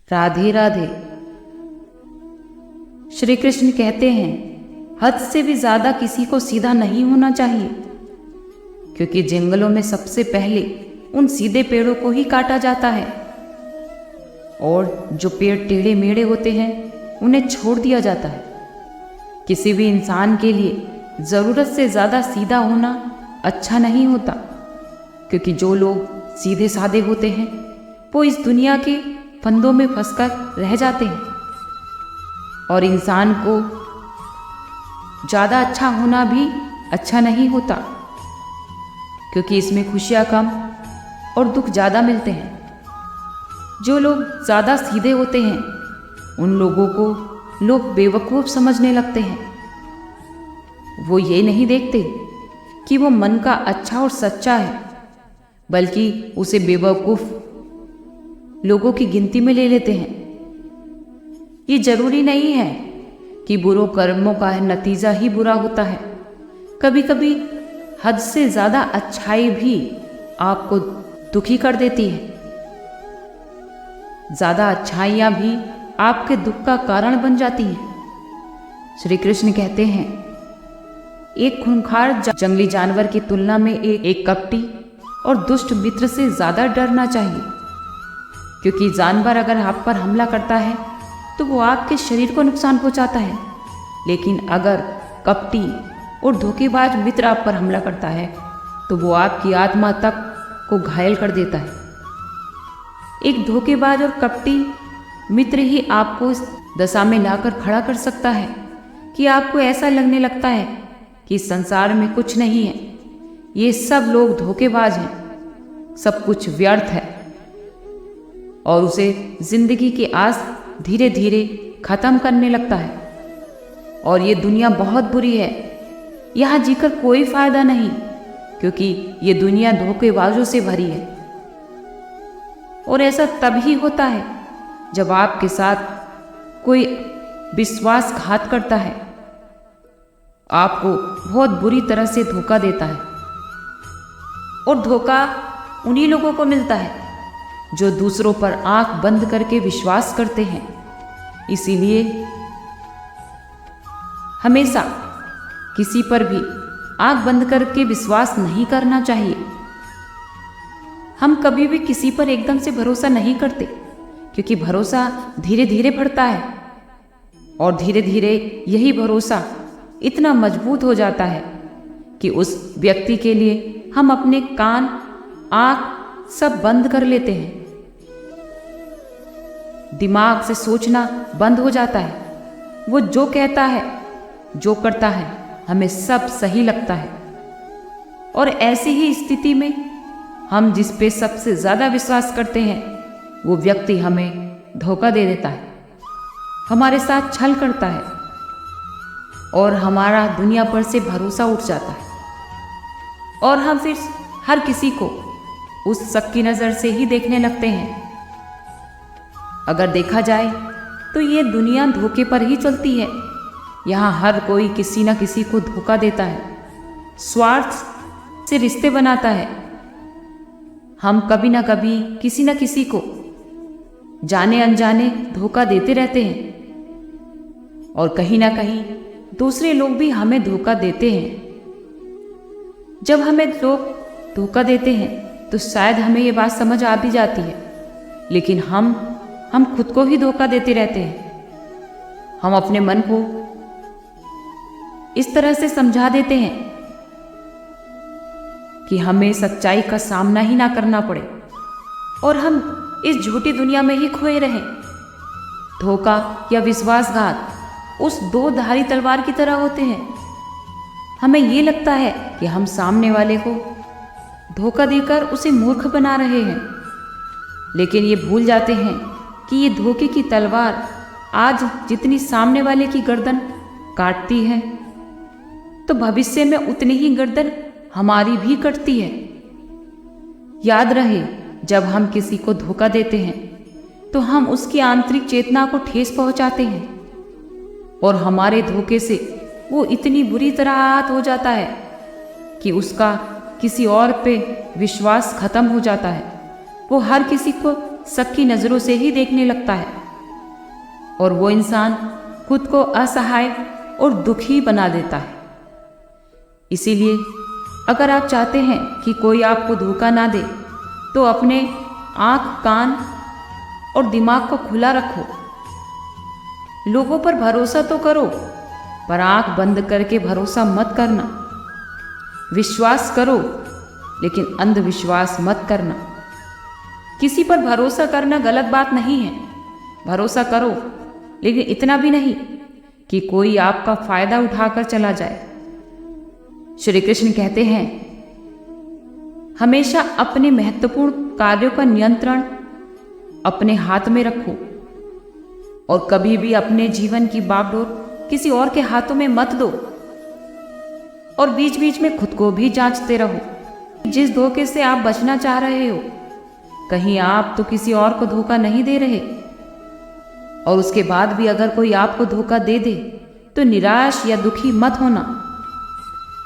राधे राधे। श्री कृष्ण कहते हैं हद से भी ज्यादा किसी को सीधा नहीं होना चाहिए, क्योंकि जंगलों में सबसे पहले उन सीधे पेड़ों को ही काटा जाता है और जो पेड़ टेढ़े मेढ़े होते हैं उन्हें छोड़ दिया जाता है। किसी भी इंसान के लिए ज़रूरत से ज़्यादा सीधा होना अच्छा नहीं होता, क्योंकि जो लोग सीधे साधे होते हैं वो इस दुनिया के फंदों में फंसकर रह जाते हैं। और इंसान को ज़्यादा अच्छा होना भी अच्छा नहीं होता, क्योंकि इसमें खुशियाँ कम और दुख ज़्यादा मिलते हैं। जो लोग ज़्यादा सीधे होते हैं उन लोगों को लोग बेवकूफ़ समझने लगते हैं। वो ये नहीं देखते कि वो मन का अच्छा और सच्चा है, बल्कि उसे बेवकूफ़ लोगों की गिनती में ले लेते हैं। ये जरूरी नहीं है कि बुरे कर्मों का नतीजा ही बुरा होता है। कभी कभी हद से ज़्यादा अच्छाई भी आपको दुखी कर देती है। ज़्यादा अच्छाइयाँ भी आपके दुख का कारण बन जाती हैं। श्री कृष्ण कहते हैं एक खूंखार जंगली जानवर की तुलना में एक कपटी और दुष्ट मित्र से ज़्यादा डरना चाहिए, क्योंकि जानवर अगर आप पर हमला करता है तो वो आपके शरीर को नुकसान पहुंचाता है, लेकिन अगर कपटी और धोखेबाज मित्र आप पर हमला करता है तो वो आपकी आत्मा तक को घायल कर देता है। एक धोखेबाज और कपटी मित्र ही आपको इस दशा में लाकर खड़ा कर सकता है कि आपको ऐसा लगने लगता है कि इस संसार में कुछ नहीं है, ये सब लोग धोखेबाज हैं, सब कुछ व्यर्थ है, और उसे जिंदगी की आस धीरे धीरे खत्म करने लगता है। और ये दुनिया बहुत बुरी है, यहाँ जीकर कोई फायदा नहीं, क्योंकि ये दुनिया धोखेबाजों से भरी है। और ऐसा तभी होता है जब आपके साथ कोई विश्वासघात करता है, आपको बहुत बुरी तरह से धोखा देता है। और धोखा उन्हीं लोगों को मिलता है जो दूसरों पर आंख बंद करके विश्वास करते हैं। इसीलिए हमेशा किसी पर भी आंख बंद करके विश्वास नहीं करना चाहिए। हम कभी भी किसी पर एकदम से भरोसा नहीं करते, क्योंकि भरोसा धीरे धीरे बढ़ता है और धीरे धीरे यही भरोसा इतना मजबूत हो जाता है कि उस व्यक्ति के लिए हम अपने कान आंख सब बंद कर लेते हैं। दिमाग से सोचना बंद हो जाता है। वो जो कहता है, जो करता है, हमें सब सही लगता है। और ऐसी ही स्थिति में हम जिस पे सबसे ज़्यादा विश्वास करते हैं वो व्यक्ति हमें धोखा दे देता है, हमारे साथ छल करता है और हमारा दुनिया पर से भरोसा उठ जाता है। और हम फिर हर किसी को उस शक की नज़र से ही देखने लगते हैं। अगर देखा जाए तो ये दुनिया धोखे पर ही चलती है। यहाँ हर कोई किसी न किसी को धोखा देता है, स्वार्थ से रिश्ते बनाता है। हम कभी ना कभी किसी न किसी को जाने अनजाने धोखा देते रहते हैं, और कहीं ना कहीं दूसरे लोग भी हमें धोखा देते हैं। जब हमें लोग धोखा देते हैं तो शायद हमें ये बात समझ आ भी जाती है, लेकिन हम खुद को ही धोखा देते रहते हैं। हम अपने मन को इस तरह से समझा देते हैं कि हमें सच्चाई का सामना ही ना करना पड़े और हम इस झूठी दुनिया में ही खोए रहें। धोखा या विश्वासघात उस दो धारी तलवार की तरह होते हैं। हमें ये लगता है कि हम सामने वाले को धोखा देकर उसे मूर्ख बना रहे हैं, लेकिन ये भूल जाते हैं कि ये धोखे की तलवार आज जितनी सामने वाले की गर्दन काटती है तो भविष्य में उतनी ही गर्दन हमारी भी कटती है। याद रहे, जब हम किसी को धोखा देते हैं तो हम उसकी आंतरिक चेतना को ठेस पहुंचाते हैं और हमारे धोखे से वो इतनी बुरी तरह आहत हो जाता है कि उसका किसी और पे विश्वास खत्म हो जाता है। वो हर किसी को शक की नज़रों से ही देखने लगता है और वो इंसान खुद को असहाय और दुखी बना देता है। इसीलिए अगर आप चाहते हैं कि कोई आपको धोखा ना दे तो अपने आँख, कान और दिमाग को खुला रखो। लोगों पर भरोसा तो करो, पर आँख बंद करके भरोसा मत करना। विश्वास करो, लेकिन अंधविश्वास मत करना। किसी पर भरोसा करना गलत बात नहीं है। भरोसा करो, लेकिन इतना भी नहीं कि कोई आपका फायदा उठाकर चला जाए। श्री कृष्ण कहते हैं, हमेशा अपने महत्वपूर्ण कार्यों का नियंत्रण अपने हाथ में रखो और कभी भी अपने जीवन की बागडोर किसी और के हाथों में मत दो। और बीच बीच में खुद को भी जांचते रहो। जिस धोखे से आप बचना चाह रहे हो, कहीं आप तो किसी और को धोखा नहीं दे रहे। और उसके बाद भी अगर कोई आपको धोखा दे दे तो निराश या दुखी मत होना,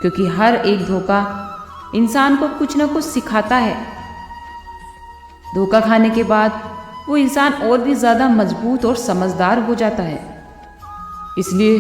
क्योंकि हर एक धोखा इंसान को कुछ ना कुछ सिखाता है। धोखा खाने के बाद वो इंसान और भी ज़्यादा मजबूत और समझदार हो जाता है। इसलिए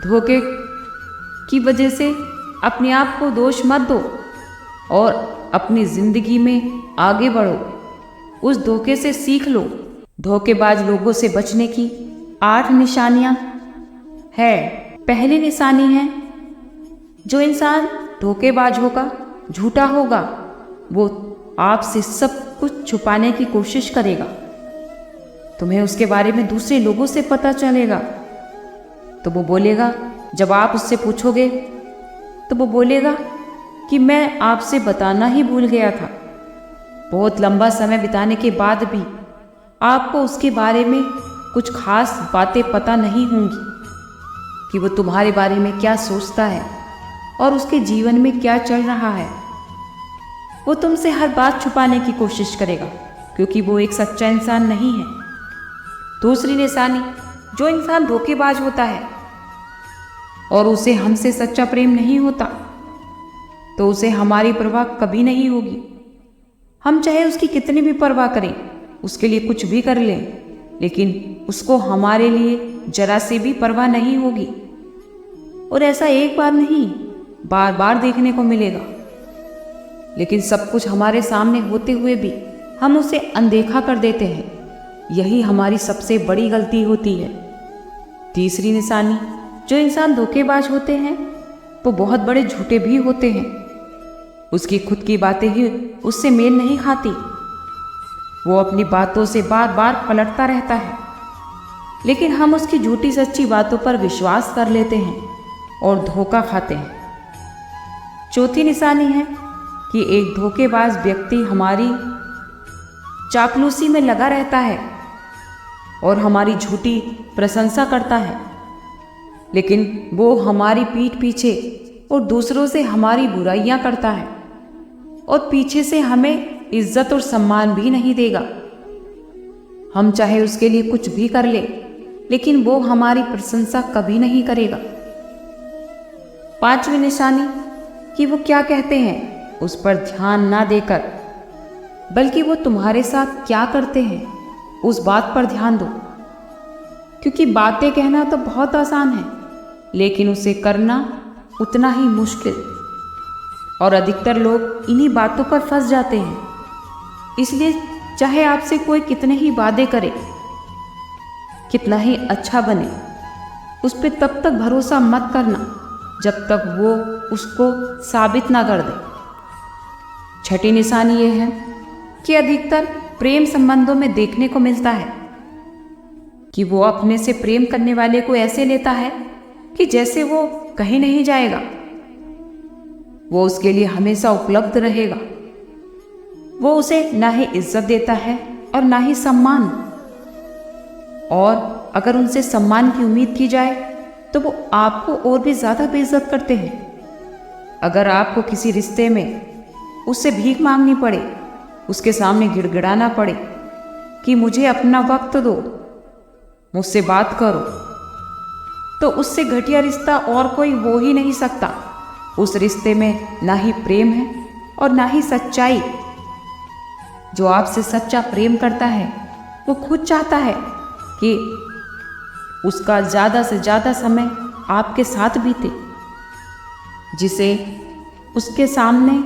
धोखे की वजह से अपने आप को दोष मत दो और अपनी ज़िंदगी में आगे बढ़ो। उस धोखे से सीख लो। धोखेबाज लोगों से बचने की 8 निशानियां है। पहली निशानी है, जो इंसान धोखेबाज होगा, झूठा होगा, वो आपसे सब कुछ छुपाने की कोशिश करेगा। तुम्हें उसके बारे में दूसरे लोगों से पता चलेगा तो वो बोलेगा, जब आप उससे पूछोगे तो वो बोलेगा कि मैं आपसे बताना ही भूल गया था। बहुत लंबा समय बिताने के बाद भी आपको उसके बारे में कुछ खास बातें पता नहीं होंगी कि वो तुम्हारे बारे में क्या सोचता है और उसके जीवन में क्या चल रहा है। वो तुमसे हर बात छुपाने की कोशिश करेगा, क्योंकि वो एक सच्चा इंसान नहीं है। दूसरी निशानी, जो इंसान धोखेबाज होता है और उसे हमसे सच्चा प्रेम नहीं होता, तो उसे हमारी परवाह कभी नहीं होगी। हम चाहे उसकी कितनी भी परवाह करें, उसके लिए कुछ भी कर लें, लेकिन उसको हमारे लिए जरा से भी परवाह नहीं होगी। और ऐसा एक बार नहीं, बार बार देखने को मिलेगा। लेकिन सब कुछ हमारे सामने होते हुए भी हम उसे अनदेखा कर देते हैं। यही हमारी सबसे बड़ी गलती होती है। तीसरी निशानी, जो इंसान धोखेबाज होते हैं वो बहुत बड़े झूठे भी होते हैं। उसकी खुद की बातें ही उससे मेल नहीं खाती। वो अपनी बातों से बार बार पलटता रहता है, लेकिन हम उसकी झूठी सच्ची बातों पर विश्वास कर लेते हैं और धोखा खाते हैं। चौथी निशानी है कि एक धोखेबाज व्यक्ति हमारी चापलूसी में लगा रहता है और हमारी झूठी प्रशंसा करता है, लेकिन वो हमारी पीठ पीछे और दूसरों से हमारी बुराइयां करता है और पीछे से हमें इज्जत और सम्मान भी नहीं देगा। हम चाहे उसके लिए कुछ भी कर ले, लेकिन वो हमारी प्रशंसा कभी नहीं करेगा। पांचवी निशानी कि वो क्या कहते हैं उस पर ध्यान ना देकर, बल्कि वो तुम्हारे साथ क्या करते हैं उस बात पर ध्यान दो। क्योंकि बातें कहना तो बहुत आसान है, लेकिन उसे करना उतना ही मुश्किल। और अधिकतर लोग इन्हीं बातों पर फंस जाते हैं। इसलिए चाहे आपसे कोई कितने ही वादे करे, कितना ही अच्छा बने, उस पर तब तक भरोसा मत करना जब तक वो उसको साबित ना कर दे। छठी निशानी ये है कि अधिकतर प्रेम संबंधों में देखने को मिलता है कि वो अपने से प्रेम करने वाले को ऐसे लेता है कि जैसे वो कहीं नहीं जाएगा। वो उसके लिए हमेशा उपलब्ध रहेगा। वो उसे ना ही इज्जत देता है और ना ही सम्मान। और अगर उनसे सम्मान की उम्मीद की जाए तो वो आपको और भी ज़्यादा बेइज्जत करते हैं। अगर आपको किसी रिश्ते में उससे भीख मांगनी पड़े, उसके सामने गिड़गिड़ाना पड़े कि मुझे अपना वक्त दो, मुझसे बात करो, तो उससे घटिया रिश्ता और कोई हो ही नहीं सकता। उस रिश्ते में ना ही प्रेम है और ना ही सच्चाई। जो आपसे सच्चा प्रेम करता है वो खुद चाहता है कि उसका ज़्यादा से ज़्यादा समय आपके साथ बीते। जिसे उसके सामने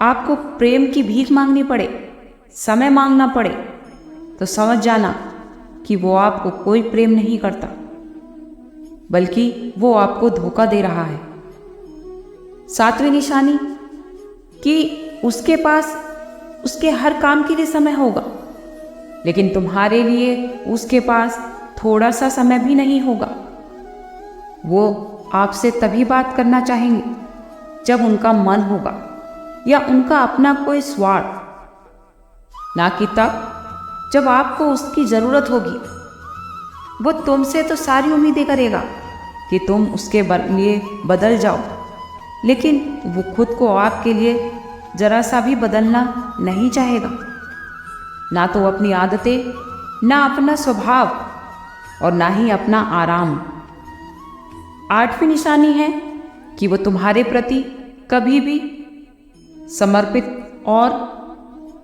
आपको प्रेम की भीख मांगनी पड़े, समय मांगना पड़े, तो समझ जाना कि वो आपको कोई प्रेम नहीं करता, बल्कि वो आपको धोखा दे रहा है। 7वीं निशानी कि उसके पास उसके हर काम के लिए समय होगा, लेकिन तुम्हारे लिए उसके पास थोड़ा सा समय भी नहीं होगा। वो आपसे तभी बात करना चाहेंगे जब उनका मन होगा या उनका अपना कोई स्वार्थ, ना कि तब जब आपको उसकी ज़रूरत होगी। वो तुमसे तो सारी उम्मीदें करेगा कि तुम उसके लिए बदल जाओ, लेकिन वो खुद को आपके लिए जरा सा भी बदलना नहीं चाहेगा। ना तो अपनी आदतें, ना अपना स्वभाव और ना ही अपना आराम। 8वीं निशानी है कि वो तुम्हारे प्रति कभी भी समर्पित और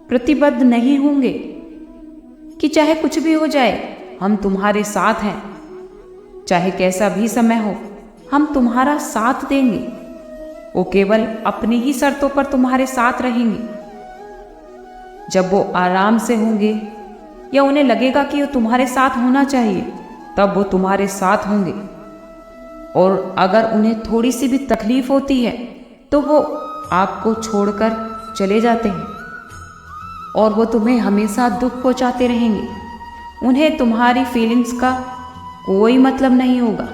प्रतिबद्ध नहीं होंगे कि चाहे कुछ भी हो जाए हम तुम्हारे साथ हैं, चाहे कैसा भी समय हो हम तुम्हारा साथ देंगे। वो केवल अपनी ही शर्तों पर तुम्हारे साथ रहेंगे। जब वो आराम से होंगे या उन्हें लगेगा कि वो तुम्हारे साथ होना चाहिए, तब वो तुम्हारे साथ होंगे। और अगर उन्हें थोड़ी सी भी तकलीफ होती है तो वो आपको छोड़कर चले जाते हैं और वो तुम्हें हमेशा दुख पहुंचाते रहेंगे। उन्हें तुम्हारी फीलिंग्स का कोई मतलब नहीं होगा।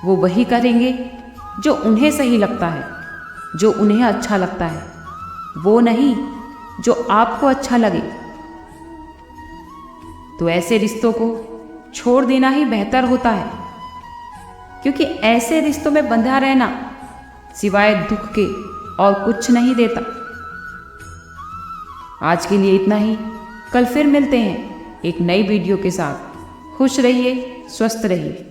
वो वही करेंगे जो उन्हें सही लगता है, जो उन्हें अच्छा लगता है, वो नहीं जो आपको अच्छा लगे। तो ऐसे रिश्तों को छोड़ देना ही बेहतर होता है, क्योंकि ऐसे रिश्तों में बंधा रहना सिवाय दुख के और कुछ नहीं देता। आज के लिए इतना ही। कल फिर मिलते हैं एक नई वीडियो के साथ। खुश रहिए, स्वस्थ रहिए।